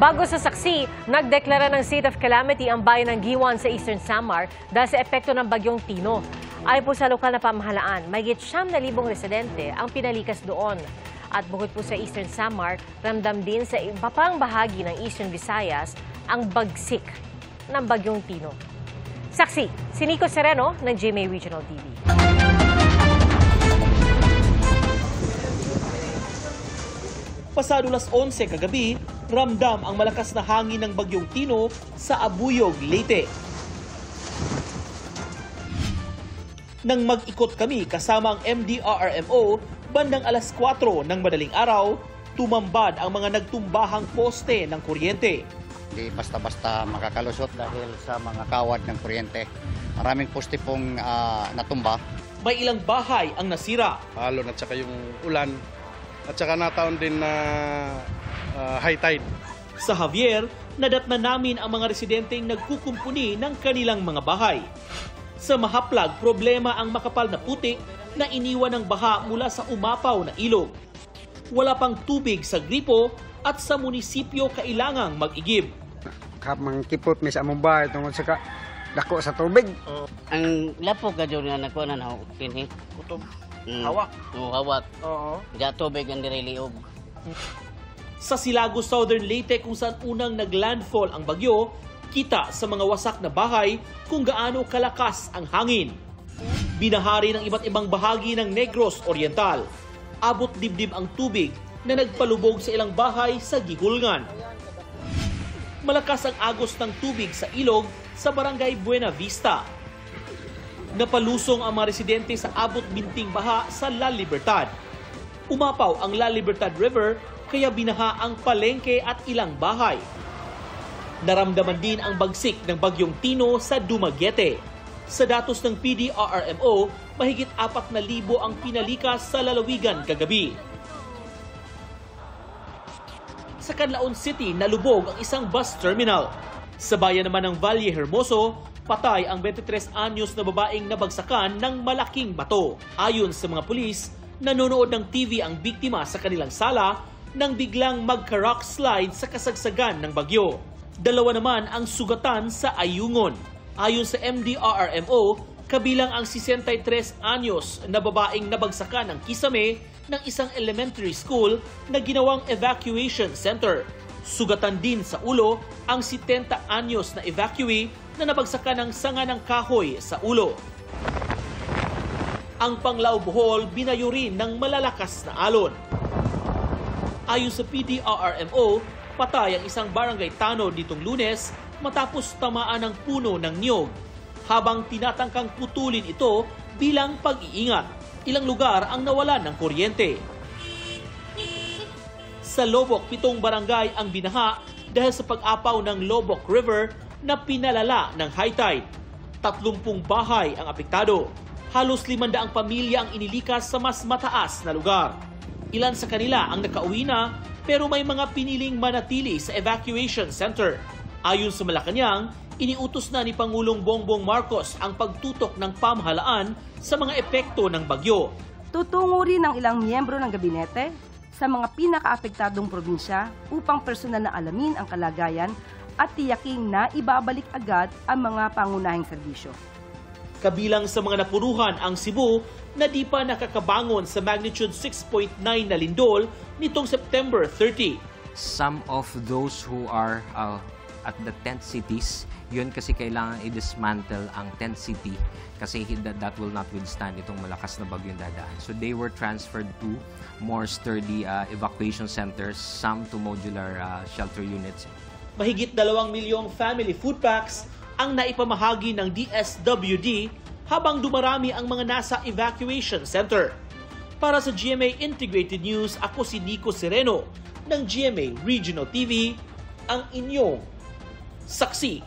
Bago sa saksi, nagdeklara ng state of calamity ang bayan ng Giwan sa Eastern Samar dahil sa epekto ng bagyong Tino. Ayon po sa lokal na pamahalaan, mahigit 9,000 residente ang pinalikas doon. At bukod po sa Eastern Samar, ramdam din sa iba pang bahagi ng Eastern Visayas ang bagsik ng bagyong Tino. Saksi, si Nico Sereno ng GMA Regional TV. Pasado 11 kagabi, ramdam ang malakas na hangin ng bagyong Tino sa Abuyog, Leyte. Nang mag-ikot kami kasama ang MDRRMO, bandang alas 4 ng madaling araw, tumambad ang mga nagtumbahang poste ng kuryente. Hindi basta-basta makakalusot dahil sa mga kawad ng kuryente. Maraming poste pong natumba. May ilang bahay ang nasira. Alon at saka yung ulan. At saka nataon din na high tide. Sa Javier, nadatna namin ang mga residenteng nagkukumpuni ng kanilang mga bahay. Sa Mahaplag, problema ang makapal na putik na iniwan ng baha mula sa umapaw na ilog. Wala pang tubig sa gripo at sa munisipyo kailangang mag-igib. Kapag kipot may sa among bahay tungkol sa dako sa tubig. Ang lapok ka dyan na nakuha na kini. Kutob. Hawak. Hawak. Oo. Diya tubig ang diriliog. Sa Silagos, Southern Leyte, kung saan unang naglandfall ang bagyo, kita sa mga wasak na bahay kung gaano kalakas ang hangin. Binahari ng iba't ibang bahagi ng Negros Oriental. Abot dibdib ang tubig na nagpalubog sa ilang bahay sa Gihulngan. Malakas ang agos ng tubig sa ilog sa Barangay Buena Vista. Napalusong ang mga residente sa abot binting baha sa La Libertad. Umapaw ang La Libertad River kaya binaha ang palengke at ilang bahay. Naramdaman din ang bagsik ng bagyong Tino sa Dumaguete. Sa datos ng PDRRMO, mahigit 4,000 ang pinalikas sa lalawigan kagabi. Sa Canlaon City, nalubog ang isang bus terminal. Sa bayan naman ng Valle Hermoso, patay ang 23 anyos na babaeng nabagsakan ng malaking bato. Ayon sa mga pulis, nanonood ng TV ang biktima sa kanilang sala nang biglang magka-rock slide sa kasagsagan ng bagyo. Dalawa naman ang sugatan sa ayungon. Ayon sa MDRRMO, kabilang ang 63 anyos na babaeng nabagsakan ng kisame ng isang elementary school na ginawang evacuation center. Sugatan din sa ulo ang 70 anyos na evacuee na nabagsakan ng sanga ng kahoy sa ulo. Ang Panglao Bohol binayo rin ng malalakas na alon. Ayon sa PDRRMO, patay ang isang barangay tanod nitong Lunes matapos tamaan ng puno ng niyog, habang tinatangkang putulin ito bilang pag-iingat. Ilang lugar ang nawalan ng kuryente. Sa Lobok, 7 barangay ang binaha dahil sa pag-apaw ng Lobok River na pinalala ng high tide. 30 bahay ang apektado. Halos 500 pamilya ang inilikas sa mas mataas na lugar. Ilan sa kanila ang nakauwi na pero may mga piniling manatili sa evacuation center. Ayon sa Malacanang, iniutos na ni Pangulong Bongbong Marcos ang pagtutok ng pamahalaan sa mga epekto ng bagyo. Tutungo rin ng ilang miyembro ng gabinete sa mga pinakaapektadong probinsya upang personal na alamin ang kalagayan at tiyaking na ibabalik agad ang mga pangunahing serbisyo. Kabilang sa mga napuruhan ang Cebu na di pa nakakabangon sa magnitude 6.9 na lindol nitong September 30. Some of those who are at the tent cities, yun kasi kailangan i-dismantle ang tent city kasi that will not withstand itong malakas na bagyong dadaan. So they were transferred to more sturdy evacuation centers, some to modular shelter units. Mahigit 2 milyong family food packs ang naipamahagi ng DSWD habang dumarami ang mga nasa evacuation center. Para sa GMA Integrated News, ako si Nico Sereno ng GMA Regional TV, ang inyong saksi.